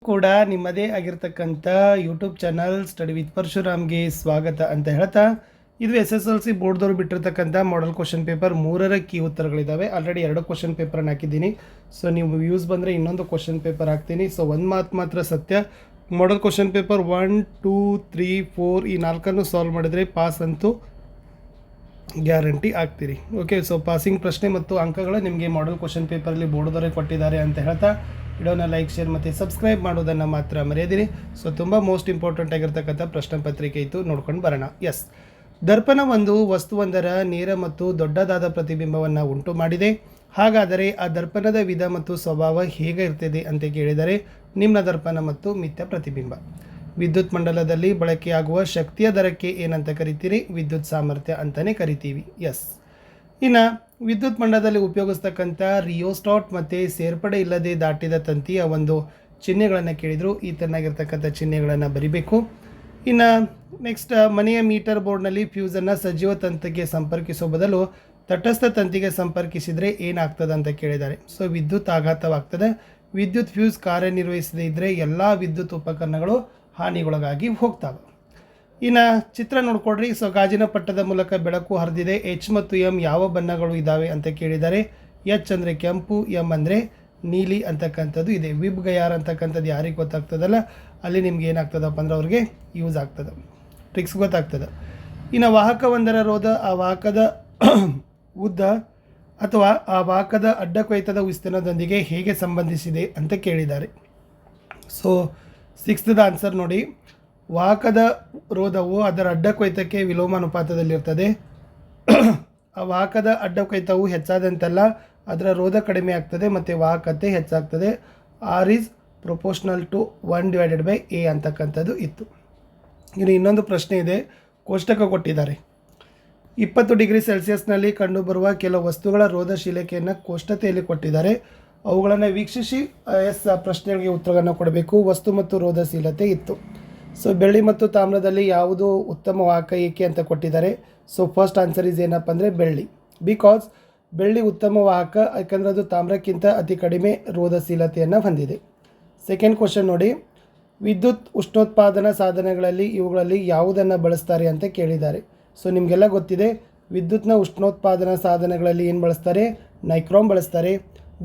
ಕೂಡ ನಿಮ್ಮದೇ ಆಗಿರ್ತಕ್ಕಂಥ ಯೂಟ್ಯೂಬ್ ಚಾನಲ್ ಸ್ಟಡಿ ವಿತ್ ಪರಶುರಾಮ್ಗೆ ಸ್ವಾಗತ ಅಂತ ಹೇಳ್ತಾ, ಇದು SSLC ಬೋರ್ಡ್ದವರು ಬಿಟ್ಟಿರ್ತಕ್ಕಂಥ ಮಾಡೆಲ್ ಕ್ವಶನ್ ಪೇಪರ್ 3ರ ಕೀ ಉತ್ತರಗಳಿದ್ದಾವೆ. ಆಲ್ರೆಡಿ 2 ಕ್ವಶನ್ ಪೇಪರ್ನ ಹಾಕಿದ್ದೀನಿ. ಸೊ ನೀವು ವ್ಯೂಸ್ ಬಂದರೆ ಇನ್ನೊಂದು ಕ್ವಶನ್ ಪೇಪರ್ ಹಾಕ್ತೀನಿ. ಸೊ ಒಂದು ಮಾತು ಮಾತ್ರ ಸತ್ಯ, ಮಾಡೆಲ್ ಕ್ವಶನ್ ಪೇಪರ್ 1, 2, 3, 4 ಈ 4 ಸಾಲ್ವ್ ಮಾಡಿದರೆ ಪಾಸ್ ಅಂತೂ ಗ್ಯಾರಂಟಿ ಆಗ್ತೀರಿ. ಓಕೆ, ಸೊ ಪಾಸಿಂಗ್ ಪ್ರಶ್ನೆ ಮತ್ತು ಅಂಕಗಳು ನಿಮಗೆ ಮಾಡೆಲ್ ಕ್ವಶನ್ ಪೇಪರಲ್ಲಿ ಬೋರ್ಡ್ದವರೇ ಕೊಟ್ಟಿದ್ದಾರೆ ಅಂತ ಹೇಳ್ತಾ, ವಿಡಿಯೋನ ಲೈಕ್, ಶೇರ್ ಮತ್ತು ಸಬ್ಸ್ಕ್ರೈಬ್ ಮಾಡೋದನ್ನು ಮಾತ್ರ ಮರೆಯದಿರಿ. ಸೊ ತುಂಬ ಮೋಸ್ಟ್ ಇಂಪಾರ್ಟೆಂಟ್ ಆಗಿರ್ತಕ್ಕಂಥ ಪ್ರಶ್ನೆ ಪತ್ರಿಕೆ ಇತ್ತು, ನೋಡ್ಕೊಂಡು ಬರೋಣ. ಎಸ್, ದರ್ಪಣ ಒಂದು ವಸ್ತುವೊಂದರ ನೇರ ಮತ್ತು ದೊಡ್ಡದಾದ ಪ್ರತಿಬಿಂಬವನ್ನು ಉಂಟು ಮಾಡಿದೆ. ಹಾಗಾದರೆ ಆ ದರ್ಪಣದ ವಿಧ ಮತ್ತು ಸ್ವಭಾವ ಹೇಗೆ ಇರ್ತದೆ ಅಂತ ಕೇಳಿದರೆ, ನಿಮ್ನ ದರ್ಪಣ ಮತ್ತು ಮಿಥ್ಯ ಪ್ರತಿಬಿಂಬ. ವಿದ್ಯುತ್ ಮಂಡಲದಲ್ಲಿ ಬಳಕೆಯಾಗುವ ಶಕ್ತಿಯ ದರಕ್ಕೆ ಏನಂತ ಕರಿತೀರಿ? ವಿದ್ಯುತ್ ಸಾಮರ್ಥ್ಯ ಅಂತಲೇ ಕರಿತೀವಿ. ಎಸ್, ಇನ್ನು ವಿದ್ಯುತ್ ಮಂಡಲದಲ್ಲಿ ಉಪಯೋಗಿಸ್ತಕ್ಕಂಥ ರಿಯೋಸ್ಟಾಟ್ ಮತ್ತು ಸೇರ್ಪಡೆ ಇಲ್ಲದೆ ದಾಟಿದ ತಂತಿಯ ಒಂದು ಚಿಹ್ನೆಗಳನ್ನು ಕೇಳಿದರು. ಈ ತರನಾಗಿರ್ತಕ್ಕಂಥ ಚಿಹ್ನೆಗಳನ್ನು ಬರಿಬೇಕು. ಇನ್ನು ನೆಕ್ಸ್ಟ್, ಮನೆಯ ಮೀಟರ್ ಬೋರ್ಡ್ನಲ್ಲಿ ಫ್ಯೂಸನ್ನು ಸಜೀವ ತಂತಿಗೆ ಸಂಪರ್ಕಿಸೋ ಬದಲು ತಟಸ್ಥ ತಂತಿಗೆ ಸಂಪರ್ಕಿಸಿದರೆ ಏನಾಗ್ತದೆ ಅಂತ ಕೇಳಿದ್ದಾರೆ. ಸೊ ವಿದ್ಯುತ್ ಆಘಾತವಾಗ್ತದೆ. ವಿದ್ಯುತ್ ಫ್ಯೂಸ್ ಕಾರ್ಯನಿರ್ವಹಿಸದೇ ಇದ್ದರೆ ಎಲ್ಲ ವಿದ್ಯುತ್ ಉಪಕರಣಗಳು ಹಾನಿಗೊಳಗಾಗಿ ಹೋಗ್ತವೆ. ಇನ್ನು ಚಿತ್ರ ನೋಡ್ಕೊಡ್ರಿ. ಸೊ ಗಾಜಿನ ಪಟ್ಟದ ಮೂಲಕ ಬೆಳಕು ಹರಿದಿದೆ. H ಮತ್ತು M ಯಾವ ಬಣ್ಣಗಳು ಇದ್ದಾವೆ ಅಂತ ಕೇಳಿದ್ದಾರೆ. H ಅಂದರೆ ಕೆಂಪು, M ಅಂದರೆ ನೀಲಿ ಅಂತಕ್ಕಂಥದ್ದು ಇದೆ. ವಿಬ್ ಗಯಾರ್ ಅಂತಕ್ಕಂಥದ್ದು ಯಾರಿಗೆ ಗೊತ್ತಾಗ್ತದಲ್ಲ, ಅಲ್ಲಿ ನಿಮ್ಗೆ ಏನಾಗ್ತದಪ್ಪ ಅಂದ್ರೆ ಅವ್ರಿಗೆ ಯೂಸ್ ಆಗ್ತದೆ, ಟ್ರಿಕ್ಸ್ ಗೊತ್ತಾಗ್ತದೆ. ಇನ್ನು ವಾಹಕವೊಂದರ ರೋಧ ಆ ವಾಹಕದ ಉದ್ದ ಅಥವಾ ಆ ವಾಹಕದ ಅಡ್ಡಕೊಯ್ತದ ವಿಸ್ತೀರ್ಣದೊಂದಿಗೆ ಹೇಗೆ ಸಂಬಂಧಿಸಿದೆ ಅಂತ ಕೇಳಿದ್ದಾರೆ. ಸೊ 6th ಆನ್ಸರ್ ನೋಡಿ, ವಾಹಕದ ರೋಧವು ಅದರ ಅಡ್ಡಕೊಯ್ತಕ್ಕೆ ವಿಲೋಮಾನುಪಾತದಲ್ಲಿರ್ತದೆ. ಆ ವಾಹಕದ ಅಡ್ಡಕೊಯ್ತವು ಹೆಚ್ಚಾದಂತೆಲ್ಲ ಅದರ ರೋಧ ಕಡಿಮೆ ಆಗ್ತದೆ ಮತ್ತು ವಾಹಕತೆ ಹೆಚ್ಚಾಗ್ತದೆ. R is proportional to 1/A ಅಂತಕ್ಕಂಥದ್ದು ಇತ್ತು. ಇನ್ನು ಇನ್ನೊಂದು ಪ್ರಶ್ನೆ ಇದೆ, ಕೋಷ್ಟಕ ಕೊಟ್ಟಿದ್ದಾರೆ. 20 ಡಿಗ್ರಿ ಸೆಲ್ಸಿಯಸ್ನಲ್ಲಿ ಕಂಡುಬರುವ ಕೆಲವು ವಸ್ತುಗಳ ರೋಧಶೀಲತೆಯನ್ನು ಕೋಷ್ಟತೆಯಲ್ಲಿ ಕೊಟ್ಟಿದ್ದಾರೆ. ಅವುಗಳನ್ನು ವೀಕ್ಷಿಸಿ ಪ್ರಶ್ನೆಗಳಿಗೆ ಉತ್ತರವನ್ನು ಕೊಡಬೇಕು. ವಸ್ತು ಮತ್ತು ರೋಧಶೀಲತೆ ಇತ್ತು. ಸೊ ಬೆಳ್ಳಿ ಮತ್ತು ತಾಮ್ರದಲ್ಲಿ ಯಾವುದು ಉತ್ತಮ ವಾಹಕ ಏಕೆ ಅಂತ ಕೊಟ್ಟಿದ್ದಾರೆ. ಸೊ ಫಸ್ಟ್ ಆನ್ಸರ್ ಇಸ್ ಏನಪ್ಪ ಅಂದರೆ ಬೆಳ್ಳಿ. ಬಿಕಾಸ್ ಬೆಳ್ಳಿ ಉತ್ತಮ ವಾಹಕ, ಯಾಕಂದರೆ ಅದು ತಾಮ್ರಕ್ಕಿಂತ ಅತಿ ಕಡಿಮೆ ರೋಧಶೀಲತೆಯನ್ನು ಹೊಂದಿದೆ. ಸೆಕೆಂಡ್ ಕ್ವಶನ್ ನೋಡಿ, ವಿದ್ಯುತ್ ಉಷ್ಣೋತ್ಪಾದನಾ ಸಾಧನಗಳಲ್ಲಿ ಇವುಗಳಲ್ಲಿ ಯಾವುದನ್ನು ಬಳಸ್ತಾರೆ ಅಂತ ಕೇಳಿದ್ದಾರೆ. ಸೊ ನಿಮಗೆಲ್ಲ ಗೊತ್ತಿದೆ, ವಿದ್ಯುತ್ನ ಉಷ್ಣೋತ್ಪಾದನಾ ಸಾಧನಗಳಲ್ಲಿ ಏನು ಬಳಸ್ತಾರೆ? ನೈಕ್ರೋಮ್ ಬಳಸ್ತಾರೆ.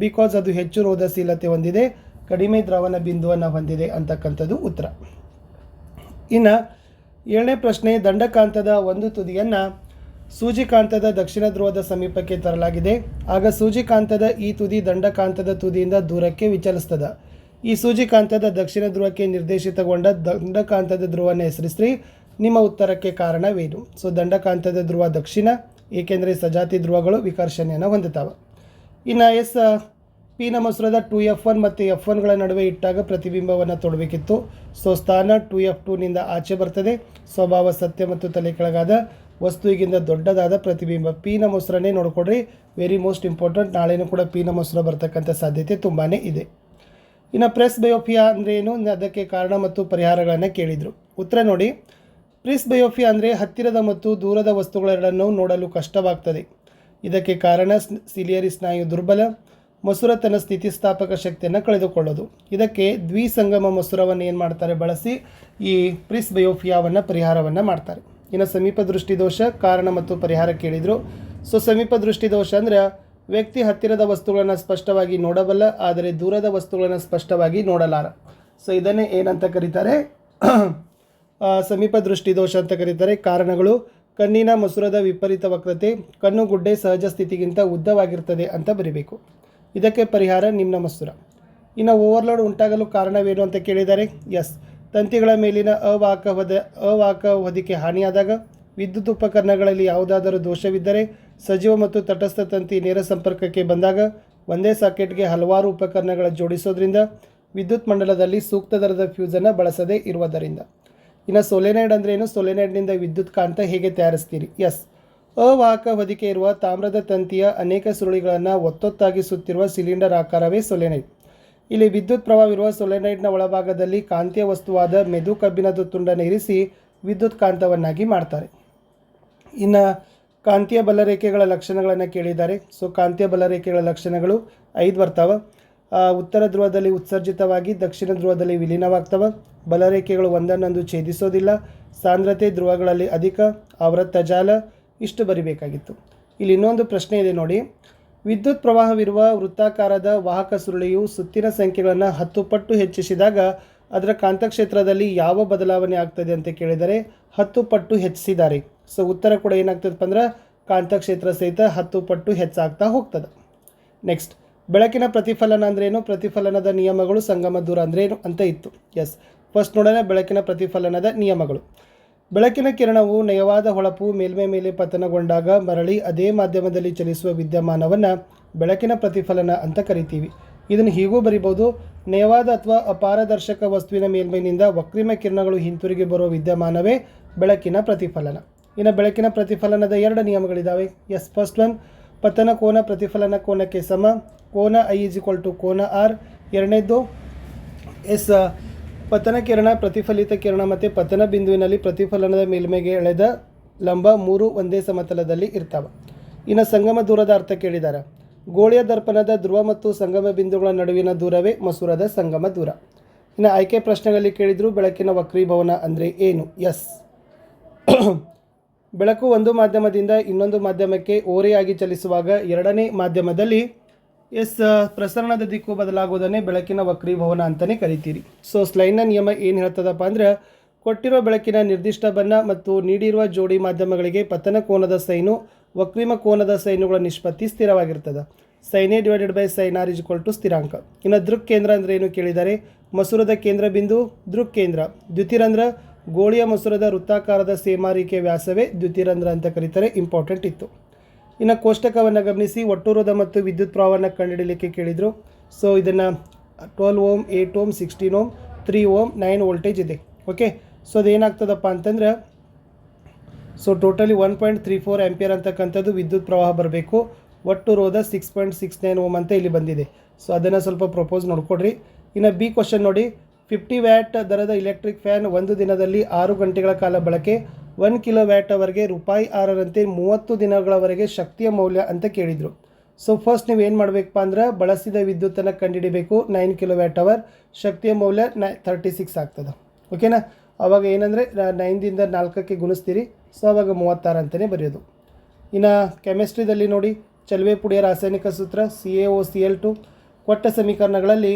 ಬಿಕಾಸ್ ಅದು ಹೆಚ್ಚು ರೋಧಶೀಲತೆ ಹೊಂದಿದೆ, ಕಡಿಮೆ ದ್ರವಣ ಬಿಂದುವನ್ನು ಹೊಂದಿದೆ ಅಂತಕ್ಕಂಥದ್ದು ಉತ್ತರ. ಇನ್ನು 7ನೇ ಪ್ರಶ್ನೆ, ದಂಡಕಾಂತದ ಒಂದು ತುದಿಯನ್ನು ಸೂಜಿಕಾಂತದ ದಕ್ಷಿಣ ಧ್ರುವದ ಸಮೀಪಕ್ಕೆ ತರಲಾಗಿದೆ. ಆಗ ಸೂಜಿಕಾಂತದ ಈ ತುದಿ ದಂಡಕಾಂತದ ತುದಿಯಿಂದ ದೂರಕ್ಕೆ ವಿಚಲಿಸ್ತದೆ. ಈ ಸೂಜಿಕಾಂತದ ದಕ್ಷಿಣ ಧ್ರುವಕ್ಕೆ ನಿರ್ದೇಶಿತಗೊಂಡ ದಂಡಕಾಂತದ ಧ್ರುವವನ್ನು ಹೆಸರಿಸಿ. ನಿಮ್ಮ ಉತ್ತರಕ್ಕೆ ಕಾರಣವೇನು? ಸೊ ದಂಡಕಾಂತದ ಧ್ರುವ ದಕ್ಷಿಣ, ಏಕೆಂದರೆ ಸಜಾತಿ ಧ್ರುವಗಳು ವಿಕರ್ಷಣೆಯನ್ನು ಹೊಂದುತ್ತವೆ. ಇನ್ನು ಪಿನ ಮೊಸರದ 2F1 ಮತ್ತು F1ಗಳ ನಡುವೆ ಇಟ್ಟಾಗ ಪ್ರತಿಬಿಂಬವನ್ನು ತೊಡಬೇಕಿತ್ತು. ಸೊ ಸ್ಥಾನ 2F2ನಿಂದ ಆಚೆ ಬರ್ತದೆ. ಸ್ವಭಾವ ಸತ್ಯ ಮತ್ತು ತಲೆ ಕೆಳಗಾದ ವಸ್ತುವಿಗಿಂತ ದೊಡ್ಡದಾದ ಪ್ರತಿಬಿಂಬ. ಪಿನ ಮೊಸರನ್ನೇ ನೋಡಿಕೊಡ್ರಿ, ವೆರಿ ಮೋಸ್ಟ್ ಇಂಪಾರ್ಟೆಂಟ್. ನಾಳೆನೂ ಕೂಡ ಪಿನ ಮೊಸರ ಬರ್ತಕ್ಕಂಥ ಸಾಧ್ಯತೆ ತುಂಬಾ ಇದೆ. ಇನ್ನು ಪ್ರೆಸ್ ಬಯೋಫಿಯಾ ಅಂದರೆ ಏನು, ಅದಕ್ಕೆ ಕಾರಣ ಮತ್ತು ಪರಿಹಾರಗಳನ್ನು ಕೇಳಿದರು. ಉತ್ತರ ನೋಡಿ, ಪ್ರೆಸ್ ಬಯೋಫಿಯಾ ಅಂದರೆ ಹತ್ತಿರದ ಮತ್ತು ದೂರದ ವಸ್ತುಗಳೆರಡನ್ನು ನೋಡಲು ಕಷ್ಟವಾಗ್ತದೆ. ಇದಕ್ಕೆ ಕಾರಣ ಸಿಲಿಯರಿ ಸ್ನಾಯು ದುರ್ಬಲ, ಮೊಸರ ತನ್ನ ಸ್ಥಿತಿಸ್ಥಾಪಕ ಶಕ್ತಿಯನ್ನು ಕಳೆದುಕೊಳ್ಳೋದು. ಇದಕ್ಕೆ ದ್ವಿಸಂಗಮ ಮೊಸರವನ್ನು ಏನು ಮಾಡ್ತಾರೆ, ಬಳಸಿ ಈ ಪ್ರಿಸ್ ಬಯೋಫಿಯಾವನ್ನು ಪರಿಹಾರವನ್ನು ಮಾಡ್ತಾರೆ. ಇನ್ನು ಸಮೀಪ ದೃಷ್ಟಿದೋಷ, ಕಾರಣ ಮತ್ತು ಪರಿಹಾರ ಕೇಳಿದರು. ಸೊ ಸಮೀಪ ದೃಷ್ಟಿದೋಷ ಅಂದರೆ ವ್ಯಕ್ತಿ ಹತ್ತಿರದ ವಸ್ತುಗಳನ್ನು ಸ್ಪಷ್ಟವಾಗಿ ನೋಡಬಲ್ಲ, ಆದರೆ ದೂರದ ವಸ್ತುಗಳನ್ನು ಸ್ಪಷ್ಟವಾಗಿ ನೋಡಲಾರ. ಸೊ ಇದನ್ನೇ ಏನಂತ ಕರೀತಾರೆ? ಸಮೀಪ ದೃಷ್ಟಿದೋಷ ಅಂತ ಕರೀತಾರೆ. ಕಾರಣಗಳು: ಕಣ್ಣಿನ ಮೊಸರದ ವಿಪರೀತ ವಕ್ರತೆ, ಕಣ್ಣು ಗುಡ್ಡೆ ಸಹಜ ಸ್ಥಿತಿಗಿಂತ ಉದ್ದವಾಗಿರ್ತದೆ ಅಂತ ಬರೀಬೇಕು. ಇದಕ್ಕೆ ಪರಿಹಾರ ನಿಮ್ನ ಮೊಸರ. ಇನ್ನು ಓವರ್ಲೋಡ್ ಉಂಟಾಗಲು ಕಾರಣವೇನು ಅಂತ ಕೇಳಿದ್ದಾರೆ. ಎಸ್, ತಂತಿಗಳ ಮೇಲಿನ ಅವಾಹಕ ಹೊದಿಕೆ ಹಾನಿಯಾದಾಗ, ವಿದ್ಯುತ್ ಉಪಕರಣಗಳಲ್ಲಿ ಯಾವುದಾದರೂ ದೋಷವಿದ್ದರೆ, ಸಜೀವ ಮತ್ತು ತಟಸ್ಥ ತಂತಿ ನೇರ ಸಂಪರ್ಕಕ್ಕೆ ಬಂದಾಗ, ಒಂದೇ ಸಾಕೆಟ್ಗೆ ಹಲವಾರು ಉಪಕರಣಗಳ ಜೋಡಿಸೋದ್ರಿಂದ, ವಿದ್ಯುತ್ ಮಂಡಲದಲ್ಲಿ ಸೂಕ್ತ ದರದ ಫ್ಯೂಸನ್ನು ಬಳಸದೇ ಇರುವುದರಿಂದ. ಇನ್ನು ಸೊಲೆನೈಡ್ ಅಂದರೆ ಏನು? ಸೊಲೆನೈಡ್ನಿಂದ ವಿದ್ಯುತ್ ಕಾಂತ ಹೇಗೆ ತಯಾರಿಸ್ತೀರಿ? ಎಸ್, ಅವಾಹಕ ಹೊದಿಕೆ ಇರುವ ತಾಮ್ರದ ತಂತಿಯ ಅನೇಕ ಸುರುಳಿಗಳನ್ನು ಒತ್ತೊತ್ತಾಗಿ ಸುತ್ತಿರುವ ಸಿಲಿಂಡರ್ ಆಕಾರವೇ ಸೊಲೆನೈಡ್. ಇಲ್ಲಿ ವಿದ್ಯುತ್ ಪ್ರವಾಹವಿರುವ ಸೊಲೆನೈಡ್ನ ಒಳಭಾಗದಲ್ಲಿ ಕಾಂತೀಯ ವಸ್ತುವಾದ ಮೆದು ಕಬ್ಬಿಣದ ತುಂಡನ್ನು ಇರಿಸಿ ವಿದ್ಯುತ್ ಕಾಂತವನ್ನಾಗಿ ಮಾಡ್ತಾರೆ. ಇನ್ನು ಕಾಂತೀಯ ಬಲರೇಖೆಗಳ ಲಕ್ಷಣಗಳನ್ನು ಕೇಳಿದ್ದಾರೆ. ಸೊ ಕಾಂತೀಯ ಬಲರೇಖೆಗಳ ಲಕ್ಷಣಗಳು 5 ಬರ್ತಾವೆ. ಉತ್ತರ ಧ್ರುವದಲ್ಲಿ ಉತ್ಸರ್ಜಿತವಾಗಿ ದಕ್ಷಿಣ ಧ್ರುವದಲ್ಲಿ ವಿಲೀನವಾಗ್ತವೆ. ಬಲರೇಖೆಗಳು ಒಂದನ್ನೊಂದು ಛೇದಿಸೋದಿಲ್ಲ. ಸಾಂದ್ರತೆ ಧ್ರುವಗಳಲ್ಲಿ ಅಧಿಕ. ಆವೃತ್ತ ಜಾಲ. ಇಷ್ಟು ಬರಿಬೇಕಾಗಿತ್ತು. ಇಲ್ಲಿ ಇನ್ನೊಂದು ಪ್ರಶ್ನೆ ಇದೆ ನೋಡಿ. ವಿದ್ಯುತ್ ಪ್ರವಾಹವಿರುವ ವೃತ್ತಾಕಾರದ ವಾಹಕ ಸುರುಳಿಯು ಸುತ್ತಿನ ಸಂಖ್ಯೆಗಳನ್ನು 10 ಪಟ್ಟು ಹೆಚ್ಚಿಸಿದಾಗ ಅದರ ಕಾಂತಕ್ಷೇತ್ರದಲ್ಲಿ ಯಾವ ಬದಲಾವಣೆ ಆಗ್ತದೆ ಅಂತ ಕೇಳಿದರೆ 10 ಪಟ್ಟು ಹೆಚ್ಚಿಸಿದ್ದಾರೆ. ಸೊ ಉತ್ತರ ಕೂಡ ಏನಾಗ್ತದಪ್ಪ ಅಂದ್ರೆ ಕಾಂತಕ್ಷೇತ್ರ ಸಹಿತ 10 ಪಟ್ಟು ಹೆಚ್ಚಾಗ್ತಾ ಹೋಗ್ತದೆ. ನೆಕ್ಸ್ಟ್, ಬೆಳಕಿನ ಪ್ರತಿಫಲನ ಅಂದ್ರೇನು, ಪ್ರತಿಫಲನದ ನಿಯಮಗಳು, ಸಂಗಮ ದೂರ ಅಂದ್ರೇನು ಅಂತ ಇತ್ತು. ಎಸ್, ಫಸ್ಟ್ ನೋಡೋಣ ಬೆಳಕಿನ ಪ್ರತಿಫಲನದ ನಿಯಮಗಳು. ಬೆಳಕಿನ ಕಿರಣವು ನಯವಾದ ಹೊಳಪು ಮೇಲ್ಮೈ ಮೇಲೆ ಪತನಗೊಂಡಾಗ ಮರಳಿ ಅದೇ ಮಾಧ್ಯಮದಲ್ಲಿ ಚಲಿಸುವ ವಿದ್ಯಮಾನವನ್ನು ಬೆಳಕಿನ ಪ್ರತಿಫಲನ ಅಂತ ಕರಿತೀವಿ. ಇದನ್ನು ಹೀಗೂ ಬರಿಬೋದು, ನಯವಾದ ಅಥವಾ ಅಪಾರದರ್ಶಕ ವಸ್ತುವಿನ ಮೇಲ್ಮೈನಿಂದ ವಕ್ರೀಮ ಕಿರಣಗಳು ಹಿಂತಿರುಗಿ ಬರುವ ವಿದ್ಯಮಾನವೇ ಬೆಳಕಿನ ಪ್ರತಿಫಲನ. ಇನ್ನು ಬೆಳಕಿನ ಪ್ರತಿಫಲನದ 2 ನಿಯಮಗಳಿದ್ದಾವೆ. ಎಸ್, ಫಸ್ಟ್ ಒನ್, ಪತನ ಕೋನ ಪ್ರತಿಫಲನ ಕೋನಕ್ಕೆ ಸಮ, ಕೋನ I = ಕೋನ R. ಎರಡನೇದ್ದು ಎಸ್, ಪತನ ಕಿರಣ, ಪ್ರತಿಫಲಿತ ಕಿರಣ ಮತ್ತು ಪತನ ಬಿಂದುವಿನಲ್ಲಿ ಪ್ರತಿಫಲನದ ಮೇಲ್ಮೈಗೆ ಎಳೆದ ಲಂಬ 3 ಒಂದೇ ಸಮತಲದಲ್ಲಿ ಇರ್ತಾವೆ. ಇನ್ನು ಸಂಗಮ ದೂರದ ಅರ್ಥ ಕೇಳಿದ್ದಾರೆ. ಗೋಳಿಯ ದರ್ಪಣದ ಧ್ರುವ ಮತ್ತು ಸಂಗಮ ಬಿಂದುಗಳ ನಡುವಿನ ದೂರವೇ ಮಸೂರದ ಸಂಗಮ ದೂರ. ಇನ್ನು ಆಯ್ಕೆ ಪ್ರಶ್ನೆಗಳಲ್ಲಿ ಕೇಳಿದ್ರು ಬೆಳಕಿನ ವಕ್ರೀಭವನ ಅಂದರೆ ಏನು. ಎಸ್, ಬೆಳಕು ಒಂದು ಮಾಧ್ಯಮದಿಂದ ಇನ್ನೊಂದು ಮಾಧ್ಯಮಕ್ಕೆ ಓರೆಯಾಗಿ ಚಲಿಸುವಾಗ ಎರಡನೇ ಮಾಧ್ಯಮದಲ್ಲಿ ಪ್ರಸರಣದ ದಿಕ್ಕು ಬದಲಾಗುವುದನ್ನೇ ಬೆಳಕಿನ ವಕ್ರೀಭವನ ಅಂತಲೇ ಕರಿತೀರಿ. ಸೊ ಸ್ಲೈಡ್ನ ನಿಯಮ ಏನು ಹೇಳ್ತದಪ್ಪ ಅಂದರೆ, ಕೊಟ್ಟಿರುವ ಬೆಳಕಿನ ನಿರ್ದಿಷ್ಟ ಬಣ್ಣ ಮತ್ತು ನೀಡಿರುವ ಜೋಡಿ ಮಾಧ್ಯಮಗಳಿಗೆ ಪತನ ಕೋನದ ಸೈನು ವಕ್ರೀಮ ಕೋನದ ಸೈನುಗಳ ನಿಷ್ಪತ್ತಿ ಸ್ಥಿರವಾಗಿರ್ತದೆ. sin A / sin R = ಸ್ಥಿರಾಂಕ. ಇನ್ನು ದೃಕ್ ಕೇಂದ್ರ ಅಂದರೆ ಏನು ಕೇಳಿದ್ದಾರೆ. ಮಸೂರದ ಕೇಂದ್ರ ಬಿಂದು ದೃಕ್ ಕೇಂದ್ರ. ದ್ಯುತಿರಂಧ್ರ, ಗೋಳಿಯ ಮಸೂರದ ವೃತ್ತಾಕಾರದ ಸೇಮಾರಿಕೆ ವ್ಯಾಸವೇ ದ್ಯುತಿರಂಧ್ರ ಅಂತ ಕರೀತಾರೆ. ಇಂಪಾರ್ಟೆಂಟ್ ಇತ್ತು. ಇನ್ನು ಕೋಷ್ಟಕವನ್ನು ಗಮನಿಸಿ, ಒಟ್ಟು ರೋಧ ಮತ್ತು ವಿದ್ಯುತ್ ಪ್ರವಾಹವನ್ನು ಕಂಡುಹಿಡಲಿಕ್ಕೆ ಕೇಳಿದರು. ಸೊ ಇದನ್ನು 12 ohm, 8 ohm, 16 ohm, 3 ohm, 9 voltage ಇದೆ. ಓಕೆ, ಸೊ ಅದೇನಾಗ್ತದಪ್ಪ ಅಂತಂದ್ರೆ, ಸೊ ಟೋಟಲಿ 1.34 ಆಂಪಿಯರ್ ಅಂತಕ್ಕಂಥದ್ದು ವಿದ್ಯುತ್ ಪ್ರವಾಹ ಬರಬೇಕು. ಒಟ್ಟು ರೋಧ 6.69 ಓಮ್ ಅಂತ ಇಲ್ಲಿ ಬಂದಿದೆ. ಸೊ ಅದನ್ನು ಸ್ವಲ್ಪ ಪ್ರಪೋಸ್ ನೋಡ್ಕೊಡ್ರಿ. ಇನ್ನು ಬಿ ಕ್ವಶನ್ ನೋಡಿ, 50 ವ್ಯಾಟ್ ದರದ ಇಲೆಕ್ಟ್ರಿಕ್ ಫ್ಯಾನ್ ಒಂದು ದಿನದಲ್ಲಿ 6 ಗಂಟೆಗಳ ಕಾಲ ಬಳಕೆ, 1 ಕಿಲೋ ವ್ಯಾಟ್ ಅವರಿಗೆ ₹6ರಂತೆ 30 ದಿನಗಳವರೆಗೆ ಶಕ್ತಿಯ ಮೌಲ್ಯ ಅಂತ ಕೇಳಿದರು. ಸೊ ಫಸ್ಟ್ ನೀವು ಏನು ಮಾಡಬೇಕಪ್ಪ ಅಂದ್ರೆ, ಬಳಸಿದ ವಿದ್ಯುತ್ತನ್ನು ಕಂಡುಹಿಡಿಬೇಕು. 9 ಕಿಲೋ ವ್ಯಾಟ್ ಅವರ್, ಶಕ್ತಿಯ ಮೌಲ್ಯ 36 ಆಗ್ತದೆ. ಓಕೆನಾ, ಆವಾಗ ಏನಂದರೆ 9ದಿಂದ 4ಕ್ಕೆ ಗುಣಿಸ್ತೀರಿ. ಸೊ ಆವಾಗ 36 ಅಂತಲೇ ಬರೆಯೋದು. ಇನ್ನು ಕೆಮಿಸ್ಟ್ರಿದಲ್ಲಿ ನೋಡಿ, ಚಲುವೆ ಪುಡಿಯ ರಾಸಾಯನಿಕ ಸೂತ್ರ CaOCl2. ಕೊಟ್ಟ ಸಮೀಕರಣಗಳಲ್ಲಿ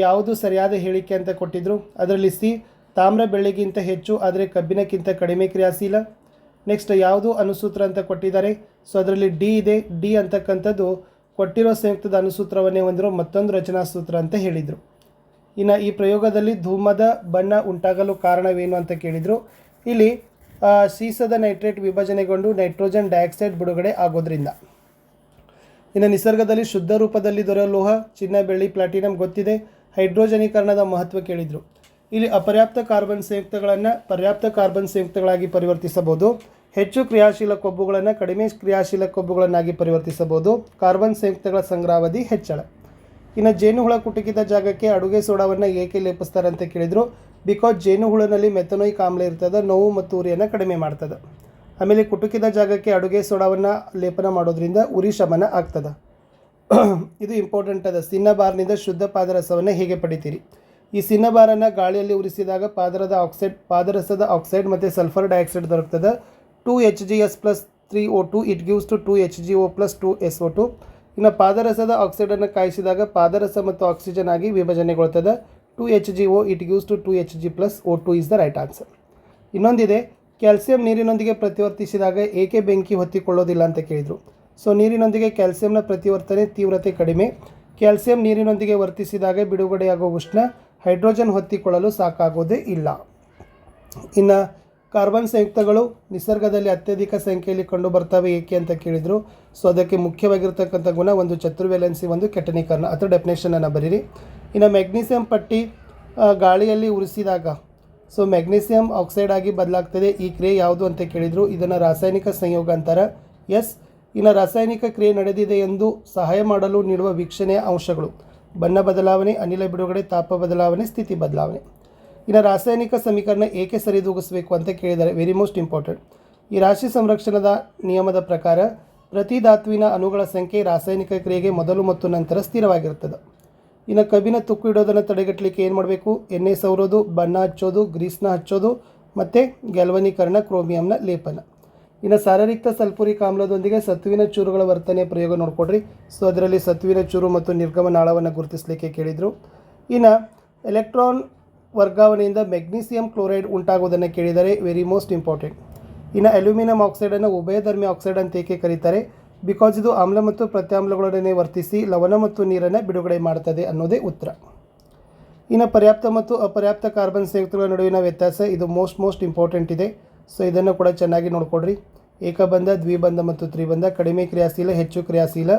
ಯಾವುದು ಸರಿಯಾದ ಹೇಳಿಕೆ ಅಂತ ಕೊಟ್ಟಿದ್ದರು. ಅದರಲ್ಲಿ ಸಿ, ತಾಮ್ರ ಬೆಳ್ಳಿಗಿಂತ ಹೆಚ್ಚು ಆದರೆ ಕಬ್ಬಿಣಕ್ಕಿಂತ ಕಡಿಮೆ ಕ್ರಿಯಾಶೀಲ. ನೆಕ್ಸ್ಟ್ ಯಾವುದು ಅನುಸೂತ್ರ ಅಂತ ಕೊಟ್ಟಿದ್ದಾರೆ. ಸೊ ಅದರಲ್ಲಿ ಡಿ ಇದೆ. ಡಿ ಅಂತಕ್ಕಂಥದ್ದು ಕೊಟ್ಟಿರೋ ಸಂಯುಕ್ತದ ಅನುಸೂತ್ರವನ್ನೇ ಹೊಂದಿರೋ ಮತ್ತೊಂದು ರಚನಾ ಸೂತ್ರ ಅಂತ ಹೇಳಿದರು. ಇನ್ನು ಈ ಪ್ರಯೋಗದಲ್ಲಿ ಧೂಮದ ಬಣ್ಣ ಉಂಟಾಗಲು ಕಾರಣವೇನು ಅಂತ ಕೇಳಿದರು. ಇಲ್ಲಿ ಸೀಸದ ನೈಟ್ರೇಟ್ ವಿಭಜನೆಗೊಂಡು ನೈಟ್ರೋಜನ್ ಡೈಆಕ್ಸೈಡ್ ಬಿಡುಗಡೆ ಆಗೋದ್ರಿಂದ. ಇನ್ನು ನಿಸರ್ಗದಲ್ಲಿ ಶುದ್ಧ ರೂಪದಲ್ಲಿ ದೊರೆಯುವ ಲೋಹ ಚಿನ್ನ, ಬೆಳ್ಳಿ, ಪ್ಲಾಟಿನಂ ಗೊತ್ತಿದೆ. ಹೈಡ್ರೋಜನೀಕರಣದ ಮಹತ್ವ ಕೇಳಿದರು. ಇಲ್ಲಿ ಅಪರ್ಯಾಪ್ತ ಕಾರ್ಬನ್ ಸಂಯುಕ್ತಗಳನ್ನು ಪರ್ಯಾಪ್ತ ಕಾರ್ಬನ್ ಸಂಯುಕ್ತಗಳಾಗಿ ಪರಿವರ್ತಿಸಬಹುದು. ಹೆಚ್ಚು ಕ್ರಿಯಾಶೀಲ ಕೊಬ್ಬುಗಳನ್ನು ಕಡಿಮೆ ಕ್ರಿಯಾಶೀಲ ಕೊಬ್ಬುಗಳನ್ನಾಗಿ ಪರಿವರ್ತಿಸಬಹುದು. ಕಾರ್ಬನ್ ಸಂಯುಕ್ತಗಳ ಸಂಗ್ರಹಾವಧಿ ಹೆಚ್ಚಳ. ಇನ್ನು ಜೇನುಹುಳ ಕುಟುಕಿದ ಜಾಗಕ್ಕೆ ಅಡುಗೆ ಸೋಡಾವನ್ನು ಏಕೆ ಲೇಪಿಸ್ತಾರೆ ಅಂತ ಕೇಳಿದರು. ಬಿಕಾಸ್ ಜೇನುಹುಳನಲ್ಲಿ ಮೆಥನೋಯಿಕ್ ಆಮ್ಲ ಇರ್ತದೆ, ನೋವು ಮತ್ತು ಉರಿಯನ್ನು ಕಡಿಮೆ ಮಾಡ್ತದೆ. ಆಮೇಲೆ ಕುಟುಕಿದ ಜಾಗಕ್ಕೆ ಅಡುಗೆ ಸೋಡಾವನ್ನು ಲೇಪನ ಮಾಡೋದ್ರಿಂದ ಉರಿ ಶಮನ ಆಗ್ತದೆ. ಇದು ಇಂಪಾರ್ಟೆಂಟ್ ಅದ. ಸಿನ್ನಬಾರ್ನಿಂದ ಶುದ್ಧ ಪಾದರಸವನ್ನು ಹೇಗೆ ಪಡಿತೀರಿ. ಈ ಸಿನ್ನಬಾರನ್ನು ಗಾಳಿಯಲ್ಲಿ ಉರಿಸಿದಾಗ ಪಾದರಸದ ಆಕ್ಸೈಡ್ ಮತ್ತು ಸಲ್ಫರ್ ಡೈಆಕ್ಸೈಡ್ ದೊರಕ್ತದೆ. 2HgS + 3O2 it gives to 2HgO + 2SO2. ಇನ್ನು ಪಾದರಸದ ಆಕ್ಸೈಡನ್ನು ಕಾಯಿಸಿದಾಗ ಪಾದರಸ ಮತ್ತು ಆಕ್ಸಿಜನ್ ಆಗಿ ವಿಭಜನೆಗೊಳ್ತದೆ. 2HgO it gives to 2Hg + O2 is the right answer. ಇನ್ನೊಂದಿದೆ, ಕ್ಯಾಲ್ಸಿಯಂ ನೀರಿನೊಂದಿಗೆ ಪ್ರತಿವರ್ತಿಸಿದಾಗ ಏಕೆ ಬೆಂಕಿ ಹೊತ್ತಿಕೊಳ್ಳೋದಿಲ್ಲ ಅಂತ ಕೇಳಿದರು. ಸೊ ನೀರಿನೊಂದಿಗೆ ಕ್ಯಾಲ್ಸಿಯಂನ ಪ್ರತಿವರ್ತನೆ ತೀವ್ರತೆ ಕಡಿಮೆ. ಕ್ಯಾಲ್ಸಿಯಂ ನೀರಿನೊಂದಿಗೆ ವರ್ತಿಸಿದಾಗ ಬಿಡುಗಡೆಯಾಗುವ ಉಷ್ಣ ಹೈಡ್ರೋಜನ್ ಹೊತ್ತಿಕೊಳ್ಳಲು ಸಾಕಾಗೋದೇ ಇಲ್ಲ. ಇನ್ನು ಕಾರ್ಬನ್ ಸಂಯುಕ್ತಗಳು ನಿಸರ್ಗದಲ್ಲಿ ಅತ್ಯಧಿಕ ಸಂಖ್ಯೆಯಲ್ಲಿ ಕಂಡುಬರ್ತವೆ ಏಕೆ ಅಂತ ಕೇಳಿದರು. ಸೊ ಅದಕ್ಕೆ ಮುಖ್ಯವಾಗಿರ್ತಕ್ಕಂಥ ಗುಣ, ಒಂದು ಚತುರ್ವೇಲೆನ್ಸಿ, ಒಂದು ಕೆಟನೀಕರಣ ಅಥವಾ ಡೆಫಿನೇಷನನ್ನು ಬರೀರಿ. ಇನ್ನು ಮೆಗ್ನೀಸಿಯಂ ಪಟ್ಟಿ ಗಾಳಿಯಲ್ಲಿ ಉರಿಸಿದಾಗ ಸೊ ಮೆಗ್ನೀಸಿಯಂ ಆಕ್ಸೈಡ್ ಆಗಿ ಬದಲಾಗ್ತದೆ. ಈ ಕ್ರಿಯೆ ಯಾವುದು ಅಂತ ಕೇಳಿದರು. ಇದನ್ನು ರಾಸಾಯನಿಕ ಸಂಯೋಗ ಅಂತಾರೆ. ಎಸ್. ಇನ್ನು ರಾಸಾಯನಿಕ ಕ್ರಿಯೆ ನಡೆದಿದೆ ಎಂದು ಸಹಾಯ ಮಾಡಲು ನೀಡುವ ವೀಕ್ಷಣೆಯ ಅಂಶಗಳು: ಬಣ್ಣ ಬದಲಾವಣೆ, ಅನಿಲ ಬಿಡುಗಡೆ, ತಾಪ ಬದಲಾವಣೆ, ಸ್ಥಿತಿ ಬದಲಾವಣೆ. ಇನ್ನು ರಾಸಾಯನಿಕ ಸಮೀಕರಣ ಏಕೆ ಸರಿದೂಗಿಸಬೇಕು ಅಂತ ಕೇಳಿದ್ದಾರೆ. Very most important. ಈ ರಾಶಿ ಸಂರಕ್ಷಣದ ನಿಯಮದ ಪ್ರಕಾರ ಪ್ರತಿ ಧಾತುವಿನ ಅಣುಗಳ ಸಂಖ್ಯೆ ರಾಸಾಯನಿಕ ಕ್ರಿಯೆಗೆ ಮೊದಲು ಮತ್ತು ನಂತರ ಸ್ಥಿರವಾಗಿರುತ್ತದೆ. ಇನ್ನು ಕಬ್ಬಿನ ತುಕ್ಕು ಇಡೋದನ್ನು ತಡೆಗಟ್ಟಲಿಕ್ಕೆ ಏನು ಮಾಡಬೇಕು? ಎಣ್ಣೆ ಸವರೋದು, ಬಣ್ಣ ಹಚ್ಚೋದು, ಗ್ರೀಸ್ನ ಹಚ್ಚೋದು ಮತ್ತು ಗ್ಯಾಲ್ವನೀಕರಣ, ಕ್ರೋಮಿಯಂನ ಲೇಪನ. ಇನ್ನು ಸಾರರಿಕ್ತ ಸಲ್ಫೂರಿಕ್ ಆಮ್ಲದೊಂದಿಗೆ ಸತುವಿನ ಚೂರುಗಳ ವರ್ತನೆ ಪ್ರಯೋಗ ನೋಡ್ಕೊಡ್ರಿ. ಸೊ ಅದರಲ್ಲಿ ಸತುವಿನ ಚೂರು ಮತ್ತು ನಿರ್ಗಮನಾಳವನ್ನು ಗುರುತಿಸಲಿಕ್ಕೆ ಕೇಳಿದರು. ಇನ್ನು ಎಲೆಕ್ಟ್ರಾನ್ ವರ್ಗಾವಣೆಯಿಂದ ಮೆಗ್ನೀಸಿಯಂ ಕ್ಲೋರೈಡ್ ಉಂಟಾಗುವುದನ್ನು ಕೇಳಿದರೆ, ವೆರಿ ಮೋಸ್ಟ್ ಇಂಪಾರ್ಟೆಂಟ್. ಇನ್ನು ಅಲ್ಯೂಮಿನಿಯಂ ಆಕ್ಸೈಡನ್ನು ಉಭಯಧರ್ಮಿ ಆಕ್ಸೈಡ್ ಅಂತ ಏಕೆ ಕರೀತಾರೆ? ಬಿಕಾಸ್ ಇದು ಆಮ್ಲ ಮತ್ತು ಪ್ರತ್ಯಾಮ್ಲಗಳೊಡನೆ ವರ್ತಿಸಿ ಲವಣ ಮತ್ತು ನೀರನ್ನು ಬಿಡುಗಡೆ ಮಾಡ್ತದೆ ಅನ್ನೋದೇ ಉತ್ತರ. ಇನ್ನು ಪರ್ಯಾಪ್ತ ಮತ್ತು ಅಪರ್ಯಾಪ್ತ ಕಾರ್ಬನ್ ಸಂಯುಕ್ತಗಳ ನಡುವಿನ ವ್ಯತ್ಯಾಸ, ಇದು ಮೋಸ್ಟ್ ಇಂಪಾರ್ಟೆಂಟ್ ಇದೆ. ಸೊ ಇದನ್ನು ಕೂಡ ಚೆನ್ನಾಗಿ ನೋಡ್ಕೊಡ್ರಿ. ಏಕಬಂಧ, ದ್ವಿಬಂಧ ಮತ್ತು ತ್ರಿಬಂಧ, ಕಡಿಮೆ ಕ್ರಿಯಾಶೀಲ, ಹೆಚ್ಚು ಕ್ರಿಯಾಶೀಲ,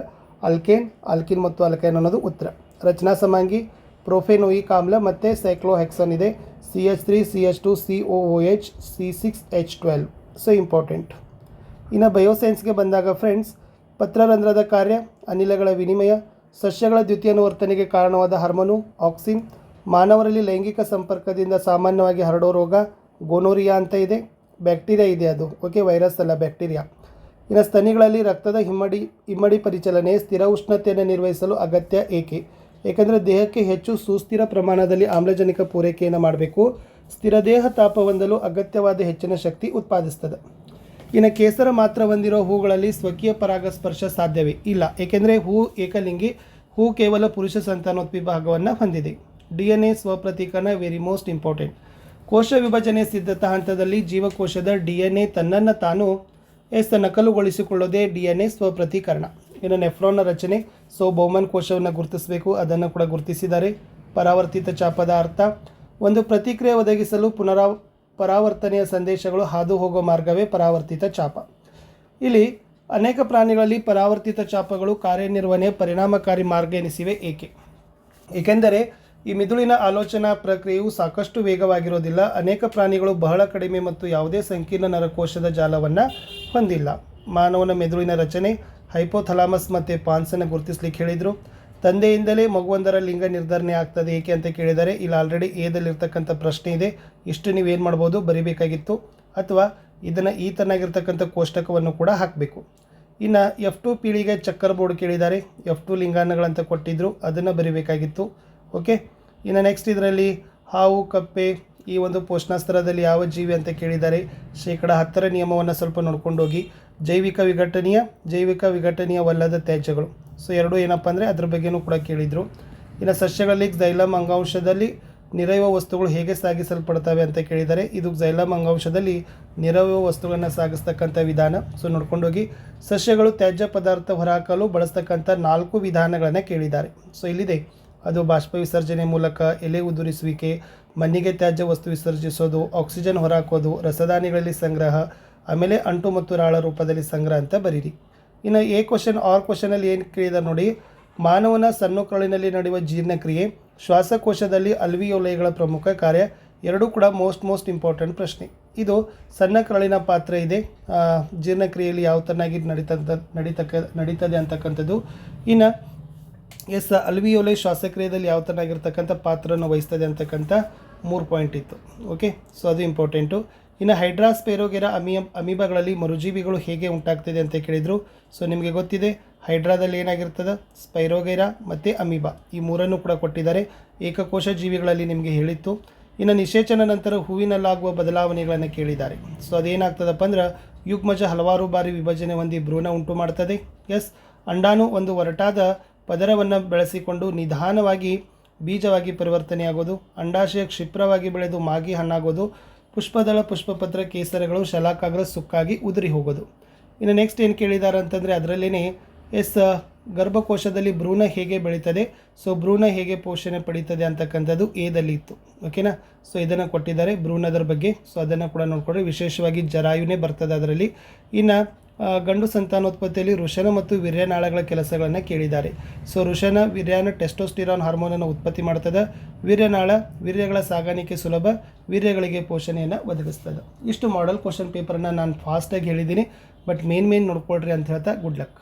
ಆಲ್ಕಿನ್ ಮತ್ತು ಅಲ್ಕೈನ್ ಅನ್ನೋದು ಉತ್ತರ. ರಚನಾ ಸಮಾಂಗಿ ಪ್ರೊಫೆನೋಯಿಕ್ ಆಮ್ಲ ಮತ್ತು ಸೈಕ್ಲೋಹೆಕ್ಸನ್ ಇದೆ. CH3, CH2, COOH, C6H12. So important. ಇನ್ನು ಬಯೋಸೈನ್ಸ್ಗೆ ಬಂದಾಗ ಫ್ರೆಂಡ್ಸ್, ಪತ್ರರಂಧ್ರದ ಕಾರ್ಯ, ಅನಿಲಗಳ ವಿನಿಮಯ, ಸಸ್ಯಗಳ ದ್ವಿತೀಯಾನುವರ್ತನೆಗೆ ಕಾರಣವಾದ ಹಾರ್ಮೋನು ಆಕ್ಸಿನ್, ಮಾನವರಲ್ಲಿ ಲೈಂಗಿಕ ಸಂಪರ್ಕದಿಂದ ಸಾಮಾನ್ಯವಾಗಿ ಹರಡೋ ರೋಗ ಗೋನೋರಿಯಾ ಅಂತ ಇದೆ. ಬ್ಯಾಕ್ಟೀರಿಯಾ ಇದೆ ಅದು, ಓಕೆ, ವೈರಸ್ ಅಲ್ಲ, ಬ್ಯಾಕ್ಟೀರಿಯಾ. ಇನ್ನು ಸ್ತನಿಗಳಲ್ಲಿ ರಕ್ತದ ಇಮ್ಮಡಿ ಪರಿಚಲನೆ ಸ್ಥಿರ ಉಷ್ಣತೆಯನ್ನು ನಿರ್ವಹಿಸಲು ಅಗತ್ಯ ಏಕೆ? ಏಕೆಂದರೆ ದೇಹಕ್ಕೆ ಹೆಚ್ಚು ಸುಸ್ಥಿರ ಪ್ರಮಾಣದಲ್ಲಿ ಆಮ್ಲಜನಕ ಪೂರೈಕೆಯನ್ನು ಮಾಡಬೇಕು. ಸ್ಥಿರ ದೇಹ ತಾಪ ಹೊಂದಲು ಅಗತ್ಯವಾದ ಹೆಚ್ಚಿನ ಶಕ್ತಿ ಉತ್ಪಾದಿಸ್ತದೆ. ಇನ್ನು ಕೇಸರ ಮಾತ್ರ ಹೊಂದಿರೋ ಹೂಗಳಲ್ಲಿ ಸ್ವಕೀಯ ಪರಾಗಸ್ಪರ್ಶ ಸಾಧ್ಯವೇ? ಇಲ್ಲ, ಏಕೆಂದರೆ ಹೂ ಏಕಲಿಂಗಿ. ಹೂ ಕೇವಲ ಪುರುಷ ಸಂತಾನೋತ್ಪತ್ತಿ ಭಾಗವನ್ನು ಹೊಂದಿದೆ. DNA ಸ್ವಪ್ರತೀಕರಣ, ವೆರಿ ಮೋಸ್ಟ್ ಇಂಪಾರ್ಟೆಂಟ್. ಕೋಶ ವಿಭಜನೆ ಸಿದ್ಧತಾ ಹಂತದಲ್ಲಿ ಜೀವಕೋಶದ DNA ತನ್ನನ್ನು ತಾನು ನಕಲುಗೊಳಿಸಿಕೊಳ್ಳೋದೇ DNA ಸ್ವಪ್ರತೀಕರಣ. ಇನ್ನು ನೆಫ್ರಾನ್ನ ರಚನೆ, ಸೊ ಬೌಮನ್ ಕೋಶವನ್ನು ಗುರುತಿಸಬೇಕು, ಅದನ್ನು ಕೂಡ ಗುರುತಿಸಿದ್ದಾರೆ. ಪರಾವರ್ತಿತ ಚಾಪದ ಅರ್ಥ, ಒಂದು ಪ್ರತಿಕ್ರಿಯೆ ಒದಗಿಸಲು ಪರಾವರ್ತನೆಯ ಸಂದೇಶಗಳು ಹಾದು ಹೋಗೋ ಮಾರ್ಗವೇ ಪರಾವರ್ತಿತ ಚಾಪ. ಇಲ್ಲಿ ಅನೇಕ ಪ್ರಾಣಿಗಳಲ್ಲಿ ಪರಾವರ್ತಿತ ಚಾಪಗಳು ಕಾರ್ಯನಿರ್ವಹಣೆ ಪರಿಣಾಮಕಾರಿ ಮಾರ್ಗ ಎನಿಸಿವೆ. ಏಕೆಂದರೆ ಈ ಮಿದುಳಿನ ಆಲೋಚನಾ ಪ್ರಕ್ರಿಯೆಯು ಸಾಕಷ್ಟು ವೇಗವಾಗಿರೋದಿಲ್ಲ. ಅನೇಕ ಪ್ರಾಣಿಗಳು ಬಹಳ ಕಡಿಮೆ ಮತ್ತು ಯಾವುದೇ ಸಂಕೀರ್ಣ ನರಕೋಶದ ಜಾಲವನ್ನು ಹೊಂದಿಲ್ಲ. ಮಾನವನ ಮೆದುಳಿನ ರಚನೆ, ಹೈಪೋಥಲಾಮಸ್ ಮತ್ತು ಪಾನ್ಸನ್ನು ಗುರುತಿಸಲಿಕ್ಕೆ ಹೇಳಿದರು. ತಂದೆಯಿಂದಲೇ ಮಗುವೊಂದರ ಲಿಂಗ ನಿರ್ಧರಣೆ ಆಗ್ತದೆ ಏಕೆ ಅಂತ ಕೇಳಿದರೆ, ಇಲ್ಲಿ ಆಲ್ರೆಡಿ ಎದಲ್ಲಿರ್ತಕ್ಕಂಥ ಪ್ರಶ್ನೆ ಇದೆ. ಇಷ್ಟು ನೀವೇನು ಮಾಡ್ಬೋದು, ಬರಿಬೇಕಾಗಿತ್ತು, ಅಥವಾ ಇದನ್ನು ಈ ತನಾಗಿರ್ತಕ್ಕಂಥ ಕೋಷ್ಟಕವನ್ನು ಕೂಡ ಹಾಕಬೇಕು. ಇನ್ನು F2 ಪೀಳಿಗೆ ಚಕ್ಕರ್ ಬೋರ್ಡ್ ಕೇಳಿದ್ದಾರೆ. F2 ಲಿಂಗಾಣಗಳಂತ ಕೊಟ್ಟಿದ್ದರು, ಅದನ್ನು ಬರಿಬೇಕಾಗಿತ್ತು. ಓಕೆ. ಇನ್ನು ನೆಕ್ಸ್ಟ್ ಇದರಲ್ಲಿ ಹಾವು, ಕಪ್ಪೆ, ಈ ಒಂದು ಪೋಷಣಾಸ್ತರದಲ್ಲಿ ಯಾವ ಜೀವಿ ಅಂತ ಕೇಳಿದ್ದಾರೆ. 10% ನಿಯಮವನ್ನು ಸ್ವಲ್ಪ ನೋಡ್ಕೊಂಡು ಹೋಗಿ. ಜೈವಿಕ ವಿಘಟನೀಯವಲ್ಲದ ತ್ಯಾಜ್ಯಗಳು. ಸೊ ಎರಡು ಏನಪ್ಪ ಅಂದರೆ ಅದ್ರ ಬಗ್ಗೆನೂ ಕೂಡ ಕೇಳಿದರು. ಇನ್ನು ಸಸ್ಯಗಳಲ್ಲಿ xylem ಅಂಗಾಂಶದಲ್ಲಿ ನಿರಯುವ ವಸ್ತುಗಳು ಹೇಗೆ ಸಾಗಿಸಲ್ಪಡ್ತವೆ ಅಂತ ಕೇಳಿದ್ದಾರೆ. ಇದು xylem ಅಂಗಾಂಶದಲ್ಲಿ ನಿರಯುವ ವಸ್ತುಗಳನ್ನು ಸಾಗಿಸ್ತಕ್ಕಂಥ ವಿಧಾನ. ಸೊ ನೋಡ್ಕೊಂಡೋಗಿ. ಸಸ್ಯಗಳು ತ್ಯಾಜ್ಯ ಪದಾರ್ಥ ಹೊರಹಾಕಲು ಬಳಸ್ತಕ್ಕಂಥ 4 ವಿಧಾನಗಳನ್ನು ಕೇಳಿದ್ದಾರೆ. ಸೊ ಇಲ್ಲಿದೆ, ಅದು ಬಾಷ್ಪ ವಿಸರ್ಜನೆ ಮೂಲಕ, ಎಲೆ ಉದುರಿಸುವಿಕೆ, ಮಣ್ಣಿಗೆ ತ್ಯಾಜ್ಯ ವಸ್ತು ವಿಸರ್ಜಿಸೋದು, ಆಕ್ಸಿಜನ್ ಹೊರಹಾಕೋದು, ರಸದಾನಿಗಳಲ್ಲಿ ಸಂಗ್ರಹ, ಆಮೇಲೆ ಅಂಟು ಮತ್ತು ರಾಳ ರೂಪದಲ್ಲಿ ಸಂಗ್ರಹ ಅಂತ ಬರೀರಿ. ಇನ್ನು ಎ ಕ್ವಶನ್ ಆರ್ ಕ್ವಶನಲ್ಲಿ ಏನು ಕೇಳಿದ್ದಾರೆ ನೋಡಿ. ಮಾನವನ ಸಣ್ಣ ಕರುಳಿನಲ್ಲಿ ನಡೆಯುವ ಜೀರ್ಣಕ್ರಿಯೆ, ಶ್ವಾಸಕೋಶದಲ್ಲಿ ಅಲ್ವಿಯೋಲೈಗಳ ಪ್ರಮುಖ ಕಾರ್ಯ, ಎರಡೂ ಕೂಡ ಮೋಸ್ಟ್ ಇಂಪಾರ್ಟೆಂಟ್ ಪ್ರಶ್ನೆ. ಇದು ಸಣ್ಣ ಕರುಳಿನ ಪಾತ್ರ ಇದೆ ಜೀರ್ಣಕ್ರಿಯೆಯಲ್ಲಿ ಯಾವ ತರನಾಗಿ ನಡೀತದೆ ಅಂತಕ್ಕಂಥದ್ದು. ಇನ್ನು ಅಲ್ವಿಯೋಲೈ ಶ್ವಾಸಕ್ರಿಯೆಯಲ್ಲಿ ಯಾವ ತರನಾಗಿರ್ತಕ್ಕಂಥ ಪಾತ್ರವನ್ನು ವಹಿಸ್ತದೆ ಅಂತಕ್ಕಂಥ 3 ಪಾಯಿಂಟ್ ಇತ್ತು. ಓಕೆ, ಸೊ ಅದು ಇಂಪಾರ್ಟೆಂಟು. ಇನ್ನು ಹೈಡ್ರಾ, ಸ್ಪೈರೋಗೆರಾ, ಅಮೀಬಾಗಳಲ್ಲಿ ಮರುಜೀವಿಗಳು ಹೇಗೆ ಉಂಟಾಗ್ತದೆ ಅಂತ ಕೇಳಿದರು. ಸೊ ನಿಮಗೆ ಗೊತ್ತಿದೆ, ಹೈಡ್ರಾದಲ್ಲಿ ಏನಾಗಿರ್ತದೆ, ಸ್ಪೈರೋಗೆರಾ ಮತ್ತು ಅಮೀಬಾ, ಈ 3 ಕೂಡ ಕೊಟ್ಟಿದ್ದಾರೆ. ಏಕಕೋಶ ಜೀವಿಗಳಲ್ಲಿ ನಿಮಗೆ ಹೇಳಿತ್ತು. ಇನ್ನು ನಿಷೇಚನ ನಂತರ ಹೂವಿನಲ್ಲಾಗುವ ಬದಲಾವಣೆಗಳನ್ನು ಕೇಳಿದ್ದಾರೆ. ಸೊ ಅದೇನಾಗ್ತದಪ್ಪ ಅಂದ್ರೆ, ಯುಗ್ಮಜ ಹಲವಾರು ಬಾರಿ ವಿಭಜನೆ ಹೊಂದಿ ಭ್ರೂಣ ಉಂಟು ಮಾಡ್ತದೆ. ಅಂಡಾಣು ಒಂದು ಒರಟಾದ ಪದರವನ್ನು ಬೆಳೆಸಿಕೊಂಡು ನಿಧಾನವಾಗಿ ಬೀಜವಾಗಿ ಪರಿವರ್ತನೆಯಾಗೋದು. ಅಂಡಾಶಯ ಕ್ಷಿಪ್ರವಾಗಿ ಬೆಳೆದು ಮಾಗಿ ಹಣ್ಣಾಗೋದು. ಪುಷ್ಪದಳ, ಪುಷ್ಪಪತ್ರ, ಕೇಸರಗಳು, ಶಲಾಕಾಗ್ರ ಸುಕ್ಕಾಗಿ ಉದುರಿ ಹೋಗೋದು. ಇನ್ನು ನೆಕ್ಸ್ಟ್ ಏನು ಕೇಳಿದ್ದಾರೆ ಅಂತಂದರೆ, ಅದರಲ್ಲೇ ಗರ್ಭಕೋಶದಲ್ಲಿ ಭ್ರೂಣ ಹೇಗೆ ಬೆಳೀತದೆ, ಸೊ ಭ್ರೂಣ ಹೇಗೆ ಪೋಷಣೆ ಪಡೀತದೆ ಅಂತಕ್ಕಂಥದ್ದು ಎದಲ್ಲಿ ಇತ್ತು. ಓಕೆನಾ. ಸೊ ಇದನ್ನು ಕೊಟ್ಟಿದ್ದಾರೆ ಭ್ರೂಣದರ ಬಗ್ಗೆ. ಸೊ ಅದನ್ನು ಕೂಡ ನೋಡ್ಕೊಂಡ್ರೆ, ವಿಶೇಷವಾಗಿ ಜರಾಯುನೇ ಬರ್ತದೆ ಅದರಲ್ಲಿ. ಇನ್ನು ಗಂಡು ಸಂತಾನೋತ್ಪತ್ತಿಯಲ್ಲಿ ವೃಷಣ ಮತ್ತು ವೀರ್ಯನಾಳಗಳ ಕೆಲಸಗಳನ್ನು ಕೇಳಿದ್ದಾರೆ. ಸೊ ವೃಷಣ, ವೀರ್ಯಾನ ಟೆಸ್ಟೋಸ್ಟಿರಾನ್ ಹಾರ್ಮೋನನ್ನು ಉತ್ಪತ್ತಿ ಮಾಡ್ತದೆ. ವೀರ್ಯನಾಳ, ವೀರ್ಯಗಳ ಸಾಗಾಣಿಕೆ ಸುಲಭ, ವೀರ್ಯಗಳಿಗೆ ಪೋಷಣೆಯನ್ನು ಒದಗಿಸ್ತದೆ. ಇಷ್ಟು ಮಾಡೆಲ್ ಕ್ವಶನ್ ಪೇಪರನ್ನು ನಾನು ಫಾಸ್ಟಾಗಿ ಹೇಳಿದ್ದೀನಿ, ಬಟ್ ಮೇನ್ ನೋಡ್ಕೊಳ್ರಿ ಅಂತ ಹೇಳ್ತಾ ಗುಡ್ ಲಕ್.